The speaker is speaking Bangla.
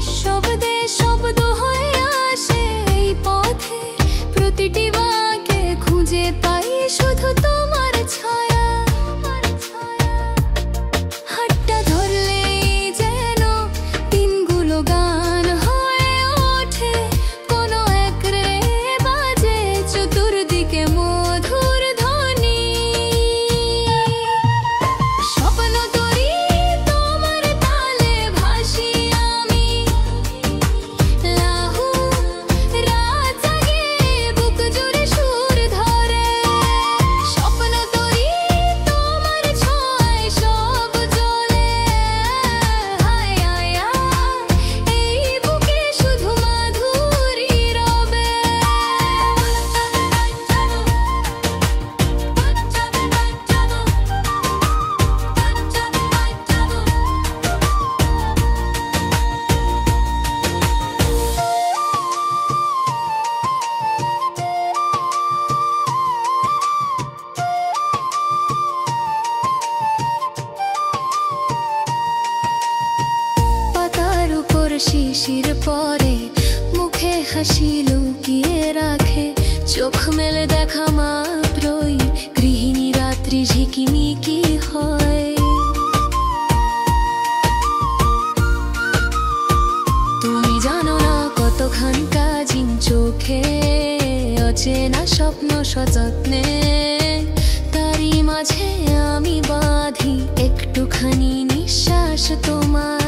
নিঃশব্দে শব্দ হয়ে আসে এই পথে, প্রতিটি বাঁকে খুঁজে পাই শুধু তোমার ছায়া। হাতটা ধরলেই যেন দিনগুলো গান হয়ে ওঠে, কোনো এক রে বাজে চতুর্দিকে মধুর ধ্বনি। স্বপ্ন তরি তোমার তালে ভাসি আমি, লাহু রাত জাগে বুক জুড়ে সুর ধরে। স্বপ্ন তরি তোমার ছোঁয়ায় সব জ্বলে, হায় হায় এই বুকে শুধু মাধুরী রবে। পাতার উপর শিশির পরে, মুখে হাসি লুকিয়ে রাখে, চোখ মেলে দেখা মাত্রই গৃহিণী রাত্রি ঝিকিমিকি হয়। তুমি জানো না কতখান কাজিন চোখে, অচেনা স্বপ্ন সযত্নে, তারই মাঝে আমি বাঁধি একটুখানি নিঃশ্বাস তোমার।